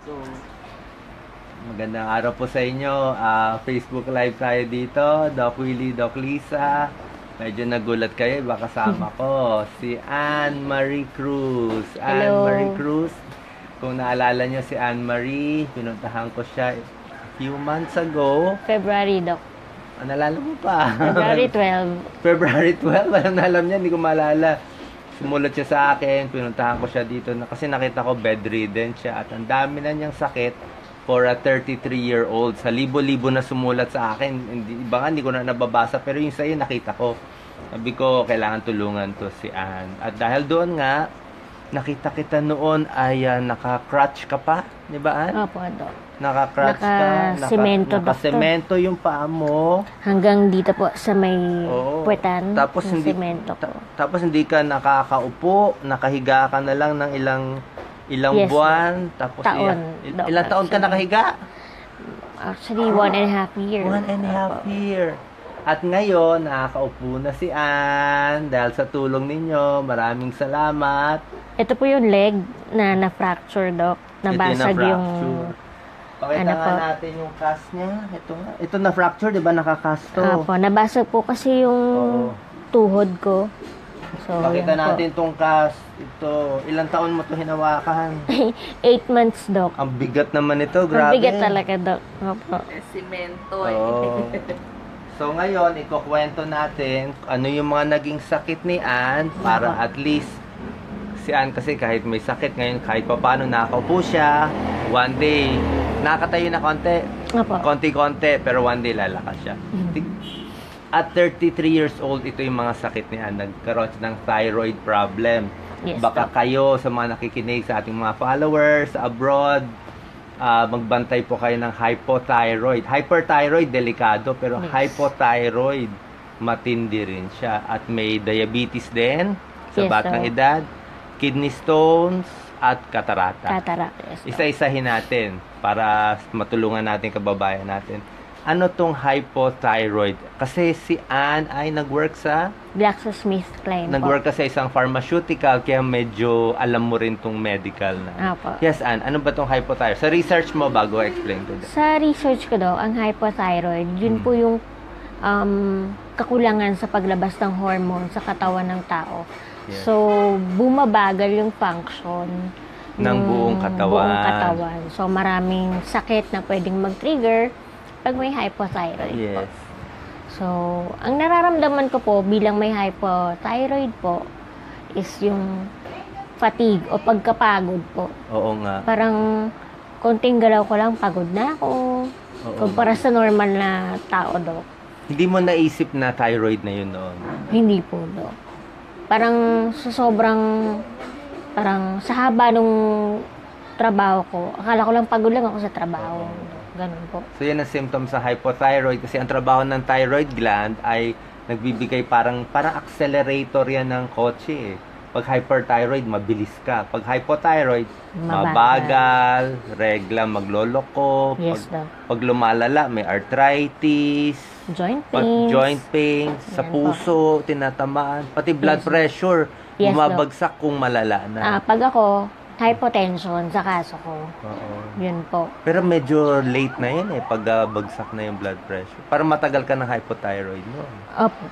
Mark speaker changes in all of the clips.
Speaker 1: So,
Speaker 2: Magandang araw po sa inyo. Facebook Live tayo dito. Doc Willie, Doc Lisa. Medyo nagulat kayo. Baka kasama ko si Anne Marie Cruz. Anne
Speaker 3: Hello.
Speaker 2: Marie Cruz. Kung naalala nyo si Anne Marie, pinuntahan ko siya a few months ago.
Speaker 3: February, Doc.
Speaker 2: Naalala mo pa?
Speaker 3: February 12.
Speaker 2: February 12. Alam na alam niya, hindi ko maalala. Sumulat siya sa akin, pinuntahan ko siya dito kasi nakita ko bedridden siya at ang dami na niyang sakit for a 33-year-old. Sa libo-libo na sumulat sa akin. Iba nga, hindi ko na nababasa pero yung sa'yo nakita ko. Sabi ko, kailangan tulungan to si Anne. At dahil doon nga, nakita kita noon ay naka-crutch ka pa, di ba Anne?
Speaker 3: Opo, Doc.
Speaker 2: Naka-crutch ka.
Speaker 3: Naka-semento, Doctor.
Speaker 2: Naka-semento yung paa mo.
Speaker 3: Hanggang dito po sa may
Speaker 2: Oo.
Speaker 3: puwetan
Speaker 2: Tapos
Speaker 3: ng
Speaker 2: hindi
Speaker 3: semento po.
Speaker 2: tapos hindi ka nakakaupo, nakahiga ka na lang ng ilang
Speaker 3: Yes,
Speaker 2: buwan, tapos
Speaker 3: Taon,
Speaker 2: ilang taon ka nakahiga?
Speaker 3: Actually, 1.5 year.
Speaker 2: 1.5 year. At ngayon, nakakaupo na si Anne dahil sa tulong ninyo. Maraming salamat.
Speaker 3: Ito po yung leg na na-fracture, Doc. Nabasag yung...
Speaker 2: Pakita
Speaker 3: ano
Speaker 2: nga
Speaker 3: po?
Speaker 2: natin yung cast niya. Ito nga. Ito na-fracture, di ba? Nakakast to.
Speaker 3: Opo, nabasag po kasi yung
Speaker 2: Oo.
Speaker 3: tuhod ko. So,
Speaker 2: Pakita
Speaker 3: yun po.
Speaker 2: natin tong cast. Ito, ilang taon mo to hinawakan?
Speaker 3: 8 months, Doc.
Speaker 2: Ang bigat naman ito,
Speaker 3: Ang
Speaker 2: grabe.
Speaker 3: bigat talaga, Doc. Opo.
Speaker 1: semento
Speaker 2: Oo. So ngayon, ikukwento natin ano yung mga naging sakit ni Anne para at least si Anne kasi kahit may sakit ngayon, kahit pa paano nakaupo siya, one day, nakatayo na konti,
Speaker 3: Opo.
Speaker 2: konti-konti, pero one day lalakas siya. At 33 years old, ito yung mga sakit ni Anne. Nagkaroon siya ng thyroid problem.
Speaker 3: Yes,
Speaker 2: Baka
Speaker 3: Doc.
Speaker 2: kayo sa mga nakikinig sa ating mga followers sa abroad, magbantay po kayo ng hypothyroid. Hyperthyroid, delikado, pero
Speaker 3: Yes.
Speaker 2: hypothyroid, matindi rin siya. At may diabetes din sa
Speaker 3: Yes,
Speaker 2: batang
Speaker 3: Doc.
Speaker 2: edad, kidney stones, at katarata.
Speaker 3: Cataract, yes, Doc.
Speaker 2: Isa-isahin natin para matulungan natin kababayan natin. Ano tong hypothyroid? Kasi si Anne ay nag-work sa
Speaker 3: GlaxoSmithKline po.
Speaker 2: nag-work ka sa isang pharmaceutical kaya medyo alam mo rin tong medical na.
Speaker 3: Apo.
Speaker 2: Yes, Anne. Ano ba tong hypothyroid? Sa research mo bago explain ko.
Speaker 3: Sa research ko daw, ang hypothyroid, yun po yung kakulangan sa paglabas ng hormone sa katawan ng tao.
Speaker 2: Yes.
Speaker 3: So, bumabagal yung function
Speaker 2: Ng buong katawan.
Speaker 3: buong katawan. So, maraming sakit na pwedeng mag-trigger pag may hypothyroid po.
Speaker 2: Yes.
Speaker 3: So, ang nararamdaman ko po bilang may hypothyroid po is yung fatigue o pagkapagod po.
Speaker 2: Oo nga.
Speaker 3: Parang konting galaw ko lang, pagod na ako.
Speaker 2: Oo.
Speaker 3: Kumpara sa normal na tao, Doc.
Speaker 2: Hindi mo naisip na thyroid na yun noon.
Speaker 3: Hindi po, Doc. Parang parang sa haba nung trabaho ko, akala ko lang pagod lang ako sa trabaho. Ganun po.
Speaker 2: So yan ang symptoms sa hypothyroid kasi ang trabaho ng thyroid gland ay nagbibigay parang accelerator yan ng kotse eh. Pag hyperthyroid, mabilis ka. Pag hypothyroid, mabagal, regla, magloloko.
Speaker 3: Yes, Doc.
Speaker 2: Pag lumalala, may arthritis,
Speaker 3: Joint
Speaker 2: pag
Speaker 3: pains.
Speaker 2: joint pains, sa
Speaker 3: Yan
Speaker 2: puso, tinatamaan, pati blood
Speaker 3: Yes.
Speaker 2: pressure,
Speaker 3: Yes,
Speaker 2: bumabagsak kung malala na.
Speaker 3: Pag ako, hypotension sa kaso ko.
Speaker 2: Oo.
Speaker 3: Yun po.
Speaker 2: Pero medyo late na yun eh, pag bagsak na yung blood pressure. Para matagal ka ng hypothyroid mo.
Speaker 3: Opo.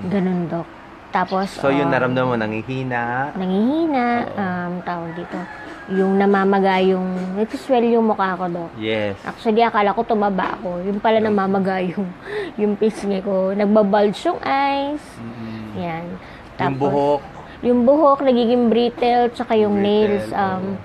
Speaker 3: Ganun, Doc. Tapos,
Speaker 2: So yun naramdaman mo, nangihina.
Speaker 3: nangihina, tawag dito, yung namamaga yung, nagsuswell yung mukha ko, Doc.
Speaker 2: Yes.
Speaker 3: Actually, akala ko tumaba ako. Yung pala namamaga yung pisngi ko. Nagbabulge yung eyes. Yan.
Speaker 2: Yung buhok.
Speaker 3: Yung buhok, nagiging brittle, tsaka yung
Speaker 2: Brittle,
Speaker 3: nails.
Speaker 2: oo.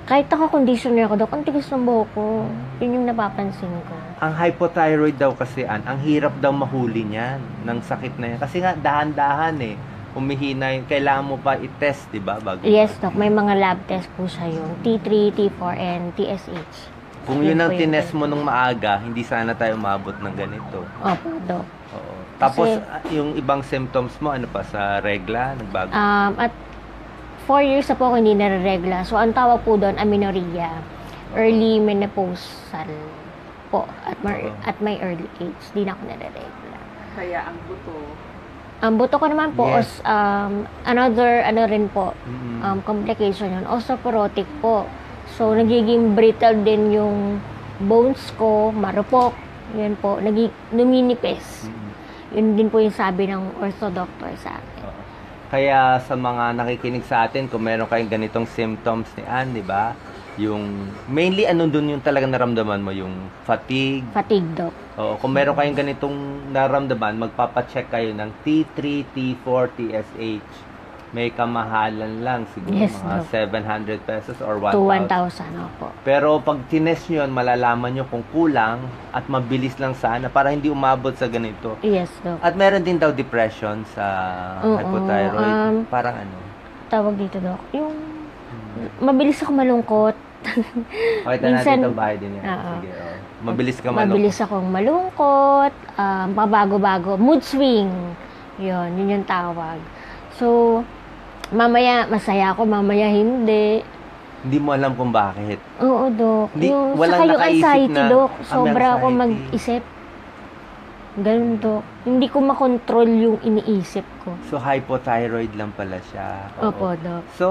Speaker 3: Kahit naka-conditioner ako, Doc, ang tigas ng buhok ko. Yun yung napapansin ko.
Speaker 2: Ang hypothyroid daw kasi, ang hirap daw mahuli niyan ng sakit na yan. Kasi nga, dahan-dahan eh. Humihina yun. Kailangan mo pa i-test, di ba? Bago
Speaker 3: Yes, Doc. May mga lab test po siya yung T3, T4, and TSH.
Speaker 2: Kung yun ang
Speaker 3: po yung
Speaker 2: tinest mo nung maaga, hindi sana tayo umabot ng ganito.
Speaker 3: Opo, Doc.
Speaker 2: Oo. Tapos,
Speaker 3: Kasi-
Speaker 2: yung ibang symptoms mo, ano pa, sa regla, nagbago?
Speaker 3: At 4 years na po ako hindi nare-regla. So, ang tawag po doon, amenorrhea. Early menopausal po. At my early age, di na ako nare-regla.
Speaker 1: Kaya ang buto,
Speaker 3: Ang buto ko naman po
Speaker 2: Yes.
Speaker 3: is another, ano rin po,
Speaker 2: Mm-mm.
Speaker 3: complication yun. Osteoporotic po. So, nagiging brittle din yung bones ko, marupok. Yun po, numinipis. Yun din po yung sabi ng ortho doctor sa akin.
Speaker 2: Oo. Kaya sa mga nakikinig sa atin, kung meron kayong ganitong symptoms ni Ann, di ba? Yung, mainly, ano dun yung talagang naramdaman mo? Yung fatigue?
Speaker 3: Fatigue, Doc.
Speaker 2: Oo, kung meron kayong ganitong naramdaman, magpapacheck kayo ng T3, T4, TSH. May kamahalan lang, siguro
Speaker 3: Yes,
Speaker 2: mga
Speaker 3: Doc.
Speaker 2: 700 pesos or
Speaker 3: To
Speaker 2: 1,000.
Speaker 3: 1,000, opo.
Speaker 2: Pero pag tinest nyo yun, malalaman nyo kung kulang at mabilis lang sana para hindi umabot sa ganito.
Speaker 3: Yes, Doc.
Speaker 2: At meron din daw depression sa
Speaker 3: Oo,
Speaker 2: hypothyroid. Parang ano?
Speaker 3: Tawag dito, Doc. Yung mabilis ako malungkot.
Speaker 2: Pakita
Speaker 3: Minsan-
Speaker 2: natin itong bahay din yan.
Speaker 3: Oo.
Speaker 2: Sige, oh. Mabilis ka malungkot.
Speaker 3: Mabilis akong malungkot, pabago-bago, mood swing. Yun yung tawag. So, mamaya masaya ako, mamaya hindi.
Speaker 2: Hindi mo alam kung bakit.
Speaker 3: Oo, Dok.
Speaker 2: Hindi,
Speaker 3: Yung,
Speaker 2: walang
Speaker 3: saka yung
Speaker 2: nakaisip
Speaker 3: anxiety,
Speaker 2: na,
Speaker 3: Dok.
Speaker 2: may
Speaker 3: Sobra ako
Speaker 2: anxiety.
Speaker 3: mag-isip. Ganun, Dok. Hindi ko makontrol yung iniisip ko.
Speaker 2: So, hypothyroid lang pala siya. Oo.
Speaker 3: Opo, Dok.
Speaker 2: So,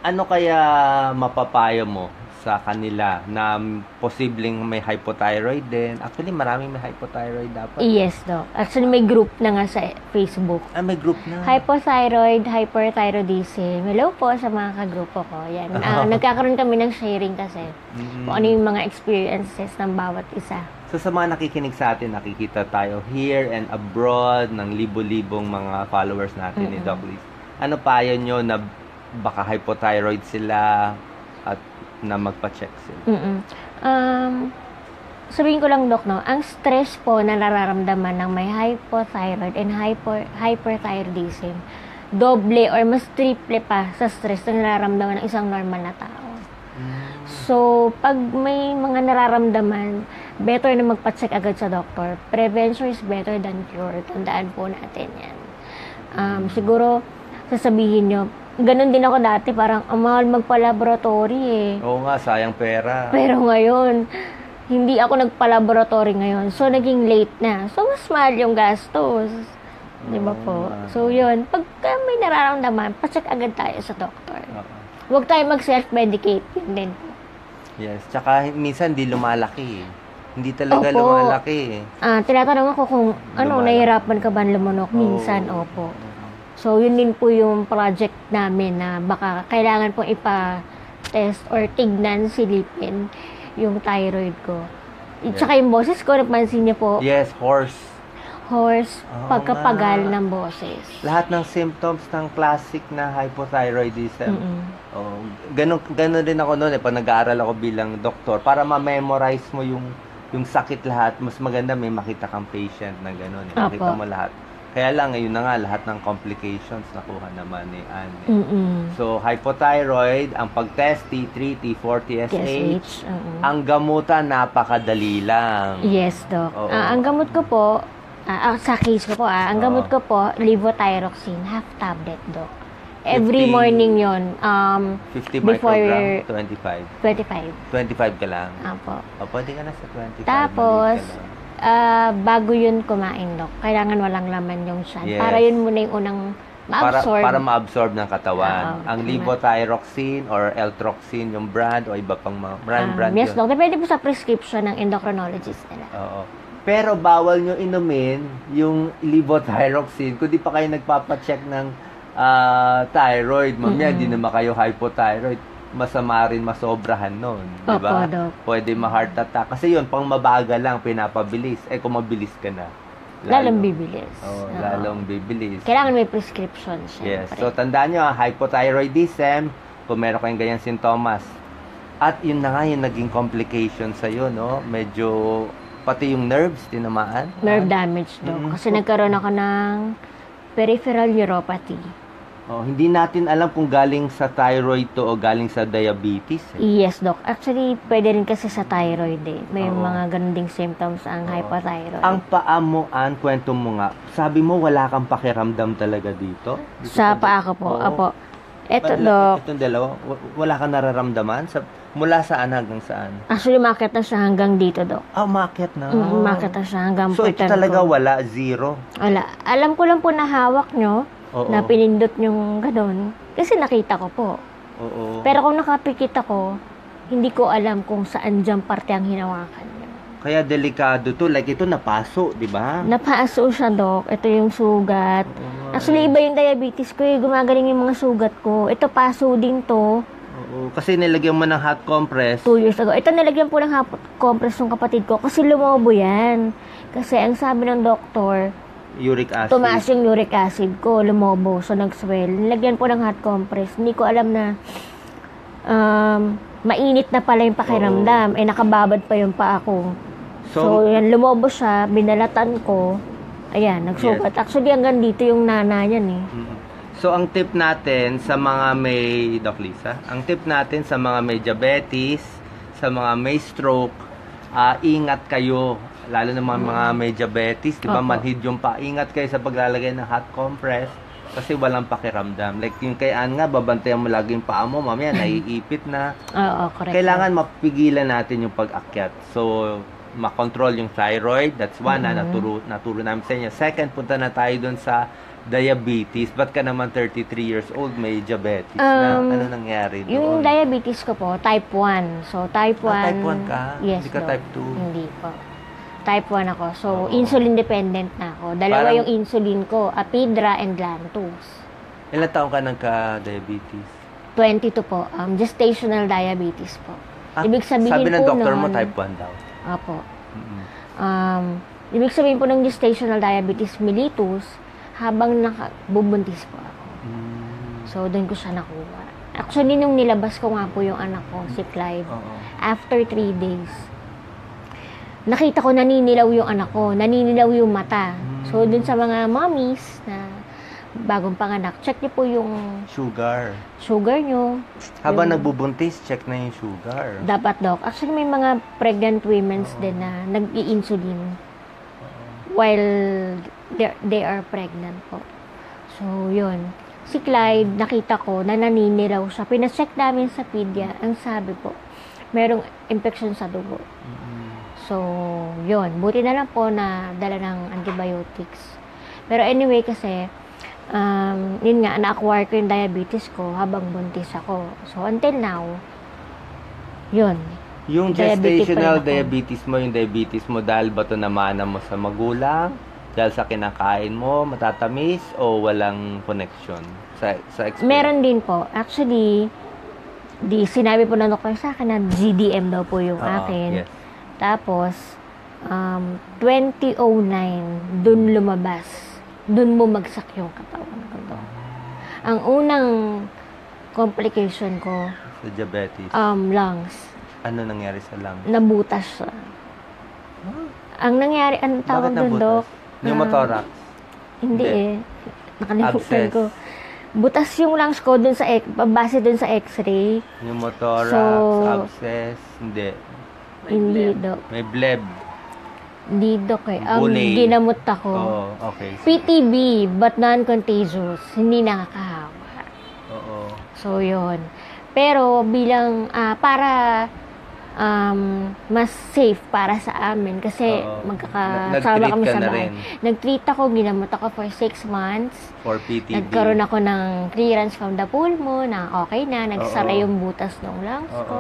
Speaker 2: ano kaya mapapayo mo sa kanila na posibleng may hypothyroid din? Actually, maraming may hypothyroid dapat.
Speaker 3: Yes, Dok. Actually, may group na nga sa Facebook.
Speaker 2: Ah, may group na.
Speaker 3: Hypothyroid, hyperthyroidism. Hello po sa mga kagrupo ko. Yan. Nagkakaroon kami ng sharing kasi.
Speaker 2: Mhm.
Speaker 3: Kung ano yung mga experiences ng bawat isa.
Speaker 2: So, sa mga nakikinig sa atin, nakikita tayo here and abroad ng libo-libong mga followers natin ni Doc Liz. Ano payo nyo na baka hypothyroid sila at na magpa-check sila?
Speaker 3: Sabihin ko lang, Doc, no, ang stress po na nararamdaman ng may hypothyroid and hyperthyroidism, doble or mas triple pa sa stress na nararamdaman ng isang normal na tao. So, pag may mga nararamdaman, better na magpa-check agad sa doctor. Prevention is better than cure. Tandaan po natin yan. Siguro, sasabihin nyo, ganun din ako dati, parang ang mahal magpa-laboratory eh.
Speaker 2: Oo nga, sayang pera.
Speaker 3: Pero ngayon, hindi ako nagpa-laboratory ngayon. So, naging late na. So, mas mahal yung gastos. Di ba po? So, yun. Pagka may nararamdaman, pa-check agad tayo sa doctor.
Speaker 2: Oo.
Speaker 3: Huwag tayo mag-self-medicate. Yun din po.
Speaker 2: Yes, tsaka minsan di lumalaki. Hindi talaga
Speaker 3: Opo.
Speaker 2: lumalaki.
Speaker 3: Tinatanong ako kung
Speaker 2: Lumalaki.
Speaker 3: nahihirapan ka ba lumunok? Minsan, opo. So, yun din po yung project namin na baka kailangan pong ipa-test or tignan, silipin yung thyroid ko. Tsaka yung boses ko, napansin niyo po,
Speaker 2: Yes, horse.
Speaker 3: pagkapagal
Speaker 2: nga.
Speaker 3: ng boses.
Speaker 2: Lahat ng symptoms ng classic na hypothyroidism. Oh, ganun din ako noon pag nag-aaral ako bilang doktor para ma-memorize mo yung sakit lahat. Mas maganda may makita kang patient na ganun. Makita
Speaker 3: Apo.
Speaker 2: mo lahat. Kaya lang, ngayon na nga, lahat ng complications nakuha naman ni Anne. So, hypothyroid, ang pag-test, T3, T4, TSH, ang gamutan, napakadali lang.
Speaker 3: Yes, Doc.
Speaker 2: Oo.
Speaker 3: Ang gamot ko po, sa case ko po, ang
Speaker 2: Oo.
Speaker 3: gamot ko po, levothyroxine, half tablet, Doc. Every
Speaker 2: 50
Speaker 3: morning yon
Speaker 2: 50
Speaker 3: before
Speaker 2: microgram, 25.
Speaker 3: 25.
Speaker 2: 25 ka lang.
Speaker 3: Apo.
Speaker 2: O, pwede ka na sa 25.
Speaker 3: Tapos,
Speaker 2: maliit ka lang.
Speaker 3: bago yun kumain, Doc, kailangan walang laman yung tiyan.
Speaker 2: Yes.
Speaker 3: Para yun muna yung unang ma-absorb.
Speaker 2: Para ma-absorb ng katawan.
Speaker 3: Oo,
Speaker 2: Ang
Speaker 3: tama.
Speaker 2: levothyroxine or L-troxine, yung brand o iba pang brand
Speaker 3: Yes,
Speaker 2: yun.
Speaker 3: Doc. Depende po sa prescription ng endocrinologist nila.
Speaker 2: Oo. Pero bawal nyo inumin yung levothyroxine kung di pa kayo nagpapacheck ng thyroid. Mamaya, di naman kayo hypothyroid. Masama rin masobrahan nun. Di ba?
Speaker 3: Opo, Doc.
Speaker 2: Pwede ma-heart attack. Kasi yun, pang mabagal lang, pinapabilis. Kung mabilis ka na.
Speaker 3: Lalong bibilis.
Speaker 2: Oo,
Speaker 3: Oo.
Speaker 2: lalong bibilis.
Speaker 3: Kailangan may prescription,
Speaker 2: Yes.
Speaker 3: syempre.
Speaker 2: So, tandaan nyo, hypothyroidism, kung meron kayong ganyan sintomas. At yun na nga yung naging complication sa'yo, no? Medyo, pati yung nerves, tinamaan.
Speaker 3: Nerve damage, Doc. Kasi nagkaroon ako ng peripheral neuropathy.
Speaker 2: Oh, hindi natin alam kung galing sa thyroid to o galing sa diabetes.
Speaker 3: Yes, Doc. Actually, pwede rin kasi sa thyroid eh. May
Speaker 2: Oo.
Speaker 3: mga ganun ding symptoms ang hypothyroid.
Speaker 2: Ang paa mo, Ann, kwento mo nga, sabi mo wala kang pakiramdam talaga dito?
Speaker 3: Sa paa ko po.
Speaker 2: Oo.
Speaker 3: Apo. Eto,
Speaker 2: Malaki
Speaker 3: Doc.
Speaker 2: Itong dalawa, wala kang nararamdaman? Mula saan hanggang saan?
Speaker 3: Actually, umakyat na siya hanggang dito, Doc.
Speaker 2: Umakyat na.
Speaker 3: Umakyat na siya hanggang
Speaker 2: So, ito
Speaker 3: puwitan
Speaker 2: talaga
Speaker 3: ko.
Speaker 2: wala, zero.
Speaker 3: Wala. Alam ko lang po na hawak nyo,
Speaker 2: Oo.
Speaker 3: na pinindot yung ganun. Kasi nakita ko po.
Speaker 2: Oo.
Speaker 3: Pero kung nakapikit ako, hindi ko alam kung saan dyan parte ang hinawakan niya.
Speaker 2: Kaya delikado to. Like ito, napaso, di ba?
Speaker 3: Napaaso siya, Dok. Ito yung sugat. Actually, iba yung diabetes ko eh. Gumagaling yung mga sugat ko. Ito, paso din to.
Speaker 2: Oo, kasi nilagyan mo ng hot compress.
Speaker 3: 2 years ago. Ito, nilagyan po ng hot compress ng kapatid ko kasi lumobo yan. Kasi ang sabi ng doktor,
Speaker 2: Uric acid.
Speaker 3: tumaas yung uric acid ko, lumobo, so nag-swell. Nilagyan po ng hot compress. Hindi ko alam na mainit na pala yung pakiramdam. Eh, nakababad pa yung paa ko. So, yan, lumobo siya, binalatan ko. Ayan, nagsugat. Actually, hanggang dito yung nana niyan eh.
Speaker 2: So, ang tip natin sa mga may, Doc Lisa, ang tip natin sa mga may diabetes, sa mga may stroke, ingat kayo. Lalo na mga may diabetes, di ba,
Speaker 3: Opo.
Speaker 2: manhid yung pa. Ingat kayo sa paglalagay ng hot compress kasi walang pakiramdam. Like yung kay Ann nga, babantayan mo lagi yung paa mo, mamaya naiipit na.
Speaker 3: Oo, correct.
Speaker 2: Kailangan mapigilan natin yung pag-akyat. So, makontrol yung thyroid. That's one na naturo namin sa inyo. Second, punta na tayo dun sa diabetes. Ba't ka naman 33 years old, may diabetes na? Ano nangyari doon?
Speaker 3: Yung diabetes ko po, type 1. So, type 1.
Speaker 2: Type 1 ka?
Speaker 3: Yes,
Speaker 2: Hindi ka
Speaker 3: Doc.
Speaker 2: type 2?
Speaker 3: Hindi po. Type 1 ako. So,
Speaker 2: Oo.
Speaker 3: insulin dependent na ako. Dalawa
Speaker 2: Parang-
Speaker 3: yung insulin ko, Apidra and Lantus.
Speaker 2: Ilan taong ka nagka-diabetes?
Speaker 3: 22 po. Gestational diabetes po. Ibig sabihin
Speaker 2: sabi ng
Speaker 3: po
Speaker 2: doktor mo,
Speaker 3: nun-
Speaker 2: type 1 daw.
Speaker 3: Apo.
Speaker 2: Mm-mm.
Speaker 3: Ibig sabihin po ng gestational diabetes mellitus habang nakabubuntis po ako. So, doon ko siya nakuha. Actually, nung nilabas ko nga po yung anak ko, si Clive,
Speaker 2: Oo.
Speaker 3: after 3 days, nakita ko naninilaw yung anak ko, naninilaw yung mata. So, dun sa mga mommies na bagong panganak, check niyo po yung sugar nyo.
Speaker 2: Habang
Speaker 3: Yung-
Speaker 2: nagbubuntis, check na yung sugar.
Speaker 3: Dapat, Doc. Actually, may mga pregnant women din na nag-i-insulin while they are pregnant po. So, yun. Si Clyde, nakita ko na naninilaw siya. Pina-check namin sa pedia. Ang sabi po, merong infection sa dugo. So, yun. Buti na lang po na dala ng antibiotics. Pero anyway, kasi, yun nga, na-acquire ko yung diabetes ko habang buntis ako. So, until now, yun.
Speaker 2: Yung
Speaker 3: Diabetic
Speaker 2: gestational
Speaker 3: pa rin ako.
Speaker 2: diabetes mo, yung diabetes mo, dahil ba ito namana mo sa magulang? Dahil sa kinakain mo, matatamis, o walang connection sa experience?
Speaker 3: Meron din po. Actually, sinabi po ng doktor sa akin na GDM daw po yung
Speaker 2: Oo,
Speaker 3: akin.
Speaker 2: yes.
Speaker 3: Tapos, 2009, dun lumabas. Dun bumagsak yung katawan ko doon. Ang unang complication ko,
Speaker 2: Sa diabetes.
Speaker 3: lungs.
Speaker 2: Ano nangyari sa lung?
Speaker 3: Nabutas siya. Ang nangyari, anong tawag
Speaker 2: Bakit
Speaker 3: doon,
Speaker 2: nabutas?
Speaker 3: Dok?
Speaker 2: Pneumothorax.
Speaker 3: Hindi
Speaker 2: Hindi.
Speaker 3: eh. Nakalimutan
Speaker 2: Abscess.
Speaker 3: ko. Butas yung lungs ko dun sa, base dun sa x-ray.
Speaker 2: Pneumothorax,
Speaker 3: So-
Speaker 2: abscess, hindi.
Speaker 3: Hindi, Dok.
Speaker 2: May bleb.
Speaker 3: Hindi, Dok eh.
Speaker 2: Bulay.
Speaker 3: Ginamot ako.
Speaker 2: Oo, okay.
Speaker 3: PTB, but non-contagious. Hindi nakakahawa.
Speaker 2: Oo.
Speaker 3: So, yun. Pero bilang, para mas safe para sa amin kasi
Speaker 2: Oo.
Speaker 3: magkakasama
Speaker 2: Nag-treat
Speaker 3: kami
Speaker 2: ka
Speaker 3: sa
Speaker 2: na
Speaker 3: bahay.
Speaker 2: rin.
Speaker 3: Nag-treat ako, ginamot ako for 6 months.
Speaker 2: For PTB.
Speaker 3: Nagkaroon ako ng clearance from the pulmo na okay na, nagsara
Speaker 2: Oo.
Speaker 3: yung butas ng lungs
Speaker 2: Oo.
Speaker 3: ko.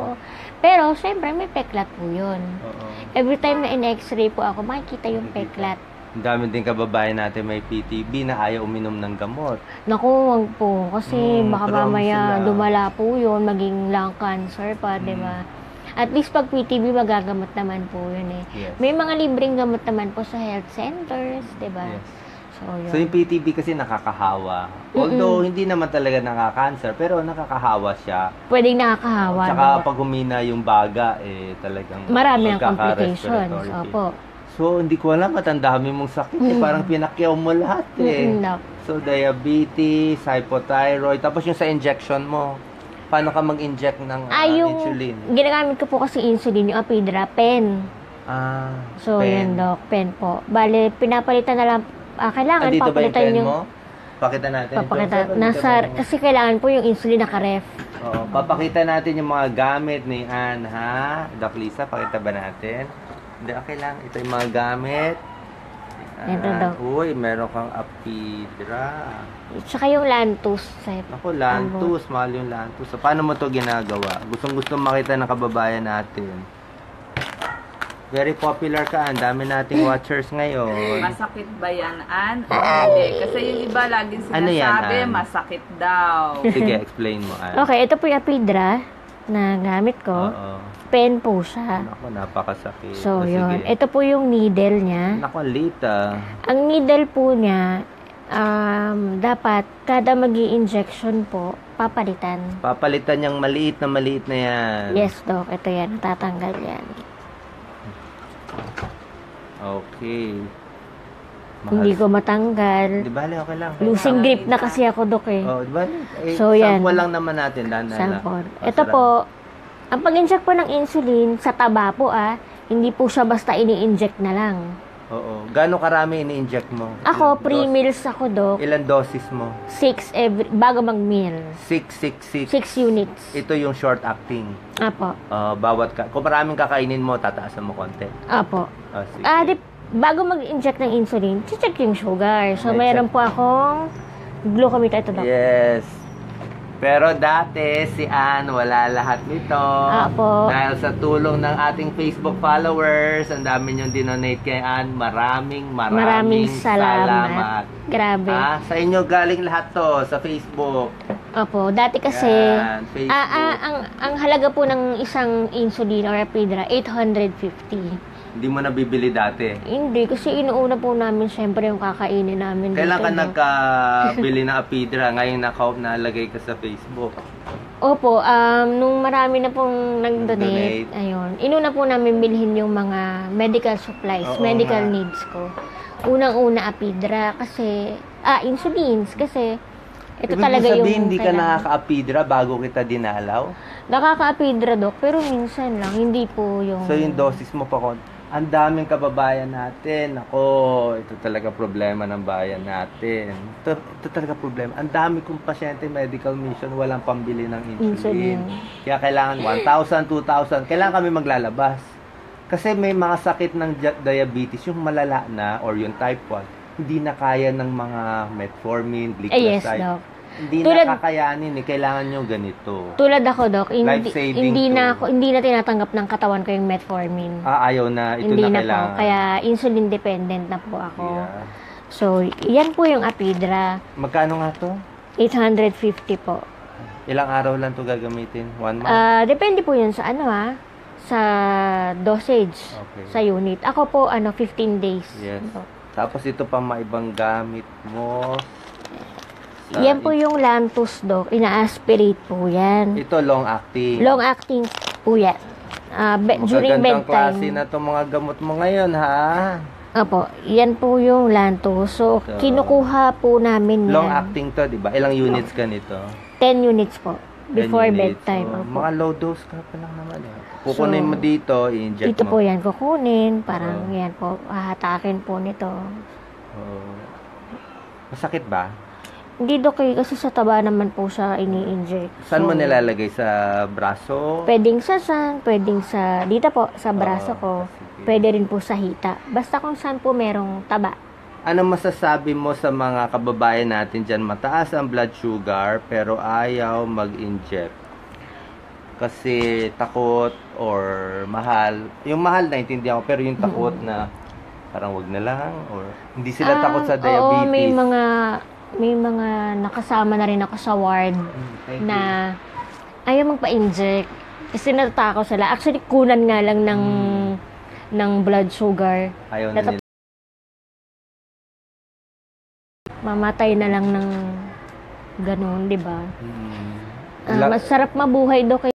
Speaker 3: Pero, syempre, may peklat po yun.
Speaker 2: Oo.
Speaker 3: Every time na in-x-ray po ako, makikita yung peklat.
Speaker 2: Ang dami din kababayan natin may PTB na ayaw uminom ng gamot.
Speaker 3: Naku, wag po. Kasi baka
Speaker 2: trauma
Speaker 3: mamaya
Speaker 2: sila.
Speaker 3: lumala po yun, maging lung cancer pa, di ba? At least pag PTB, magagamot naman po yun eh.
Speaker 2: Yes.
Speaker 3: May mga libreng gamot naman po sa health centers, di ba?
Speaker 2: Yes.
Speaker 3: So, yun.
Speaker 2: So yung PTB kasi nakakahawa. Although hindi naman talaga nakaka-cancer, pero nakakahawa siya.
Speaker 3: Pwedeng nakakahawa.
Speaker 2: Tsaka
Speaker 3: no?
Speaker 2: pag humina yung baga, talagang
Speaker 3: Marami ang complications.
Speaker 2: magkaka-respiratory.
Speaker 3: Opo.
Speaker 2: So hindi ko alam at ang dami mong sakit. Parang pinakyaw mo lahat
Speaker 3: No.
Speaker 2: So diabetes, hypothyroid, tapos yung sa injection mo. Paano ka mag-inject ng
Speaker 3: Yung
Speaker 2: insulin?
Speaker 3: ginagamit ko po kasi insulin, yung Apidra pen. So,
Speaker 2: pen.
Speaker 3: yun, Doc, pen po. Bale, pinapalitan na lang, kailangan
Speaker 2: Andito ba yung
Speaker 3: papalitan
Speaker 2: pen
Speaker 3: yung...
Speaker 2: mo? Pakita natin.
Speaker 3: Papakita.
Speaker 2: Ito,
Speaker 3: Kasi kailangan po yung insulin naka-ref.
Speaker 2: Oo, papakita natin yung mga gamit ni Ann, ha? Doc Lisa, pakita ba natin? Hindi, okay lang. Ito yung mga gamit.
Speaker 3: Ito, Dok.
Speaker 2: Uy, meron kang Apidra.
Speaker 3: Tsaka yung Lantus set.
Speaker 2: Ako, Lantus. Mahal yung Lantus. So, paano mo to ginagawa? Gustong-gusto makita ng kababayan natin. Very popular ka. Ang dami nating watchers ngayon.
Speaker 1: Masakit ba yan, Ann? O hindi? Kasi yung iba laging
Speaker 2: Ano yan,
Speaker 1: sinasabi,
Speaker 2: Ann?
Speaker 1: masakit daw.
Speaker 2: Sige, explain mo. Ann.
Speaker 3: Okay, ito po yung Apidra na gamit ko.
Speaker 2: Oo.
Speaker 3: Pen po siya.
Speaker 2: Ako, napakasakit.
Speaker 3: So,
Speaker 2: O,
Speaker 3: yun.
Speaker 2: sige.
Speaker 3: Ito po yung needle niya.
Speaker 2: Naku, ang late
Speaker 3: Ang needle po niya, dapat kada magi-injection po, papalitan.
Speaker 2: Papalitan yung maliit na yan.
Speaker 3: Yes, Doc. Ito yan. Tatanggal yan.
Speaker 2: Okay.
Speaker 3: Hindi ko matanggal.
Speaker 2: Di bale, okay lang.
Speaker 3: Losing grip na kasi ako, Doc, eh.
Speaker 2: Oh, di bale.
Speaker 3: So, yan.
Speaker 2: Sample lang naman natin.
Speaker 3: Sample. Ito po, ang pag-inject po ng insulin sa taba po, hindi po siya basta ini-inject na lang.
Speaker 2: Oo. Gano'ng karami ini-inject mo?
Speaker 3: Ako,
Speaker 2: Ilang
Speaker 3: pre-meals ako, Doc.
Speaker 2: Ilan dosis mo?
Speaker 3: 6 bago mag-meal.
Speaker 2: 6.
Speaker 3: 6 units.
Speaker 2: Ito yung short acting.
Speaker 3: Apo.
Speaker 2: Kung maraming kakainin mo, tataasan mo konti.
Speaker 3: Apo.
Speaker 2: Sige.
Speaker 3: Bago mag-inject ng insulin, check yung sugar. So,
Speaker 2: May
Speaker 3: mayroon po akong glucometer. Ito, Doc.
Speaker 2: Yes. Pero dati, si Ann, wala lahat nito.
Speaker 3: Apo.
Speaker 2: Dahil sa tulong ng ating Facebook followers, ang dami niyong dinonate kay Ann. Maraming salamat.
Speaker 3: Grabe.
Speaker 2: Sa inyo galing lahat to, sa Facebook.
Speaker 3: Opo, dati kasi,
Speaker 2: Yan, Facebook.
Speaker 3: ang halaga po ng isang insulin or Apidra, 850.
Speaker 2: Hindi mo nabibili dati.
Speaker 3: Hindi, kasi inuuna po namin syempre yung kakainin namin.
Speaker 2: Kailan ka
Speaker 3: dito, no?
Speaker 2: nagkabili ng Apidra? Ngayon nalagay ka sa Facebook.
Speaker 3: Opo, nung marami na pong nag-donate,
Speaker 2: Nag-donate.
Speaker 3: ayun, inuna po namin bilhin yung mga medical supplies,
Speaker 2: Oo
Speaker 3: medical
Speaker 2: nga.
Speaker 3: needs ko. Unang-una Apidra kasi, insulins kasi ito
Speaker 2: Ibig
Speaker 3: talaga yung
Speaker 2: sabihin, hindi ka
Speaker 3: kailangan.
Speaker 2: nakaka-Apidra bago kita dinalaw?
Speaker 3: Nakaka-Apidra, Doc, pero minsan lang, hindi po yung...
Speaker 2: So, yung dosis mo pa ang daming kababayan natin. Ako, ito talaga problema ng bayan natin. Ito talaga problema. Ang dami kong pasyente medical mission, walang pambili ng insulin. Kaya kailangan 1,000, 2,000. Kailangan kami maglalabas. Kasi may mga sakit ng diabetes, yung malala na or yung type 1, hindi na kaya ng mga metformin,
Speaker 3: Yes,
Speaker 2: glycoside.
Speaker 3: Doc.
Speaker 2: Hindi
Speaker 3: Tulad-
Speaker 2: na kakayanin. Kailangan nyo ganito.
Speaker 3: Tulad ako, Doc,
Speaker 2: Life-saving
Speaker 3: hindi na tinatanggap ng katawan ko yung metformin.
Speaker 2: Ayaw na. Ito
Speaker 3: Hindi
Speaker 2: na
Speaker 3: na
Speaker 2: kailangan.
Speaker 3: po. Kaya insulin dependent na po ako.
Speaker 2: Yeah.
Speaker 3: So, yan po yung Apidra.
Speaker 2: Magkano nga to?
Speaker 3: 850 po.
Speaker 2: Ilang araw lang to gagamitin? 1 month?
Speaker 3: Depende po yun sa sa dosage,
Speaker 2: Okay.
Speaker 3: sa unit. Ako po, 15 days.
Speaker 2: Yes. Tapos ito pa maibang gamit mo.
Speaker 3: Yan po yung Lantus, Doc. Ina-aspirate po yan.
Speaker 2: Ito long acting.
Speaker 3: Long acting po yan. During
Speaker 2: Magagandang klase
Speaker 3: bedtime.
Speaker 2: na itong mga gamot mo ngayon, ha?
Speaker 3: Opo, yan po yung Lantus. So,
Speaker 2: So,
Speaker 3: kinukuha po namin yan.
Speaker 2: Long acting to, di ba? Ilang units ka nito?
Speaker 3: 10 units po.
Speaker 2: 10
Speaker 3: Before
Speaker 2: units.
Speaker 3: bedtime.
Speaker 2: So,
Speaker 3: Opo.
Speaker 2: mga low dose ka pa lang naman. Kukunin mo dito, i-inject
Speaker 3: Ito
Speaker 2: mo.
Speaker 3: po yan kukunin. Parang
Speaker 2: Oo.
Speaker 3: yan po. Hahatakin po nito.
Speaker 2: Oo. Masakit ba?
Speaker 3: Hindi, Dok, kasi sa taba naman po siya ini-inject.
Speaker 2: Saan mo
Speaker 3: So,
Speaker 2: nilalagay? Sa braso?
Speaker 3: Pwedeng sa pwedeng sa, dito po, sa braso
Speaker 2: Oo,
Speaker 3: ko.
Speaker 2: sige.
Speaker 3: Pwede rin po sa hita. Basta kung saan po merong taba.
Speaker 2: Ano masasabi mo sa mga kababayan natin dyan? Mataas ang blood sugar pero ayaw mag-inject. Kasi takot or mahal. Yung mahal naintindihan ko pero yung takot na parang wag na lang or hindi sila takot sa diabetes.
Speaker 3: Oo, may mga nakasama na rin ako sa ward
Speaker 2: Thank
Speaker 3: na ayaw magpa-inject. Kasi natatakot sila. Actually, kunan nga lang ng blood sugar.
Speaker 2: Ayaw na nila.
Speaker 3: Mamatay na lang ng ganun, di ba?
Speaker 2: Hmm.
Speaker 3: Masarap mabuhay, Dok,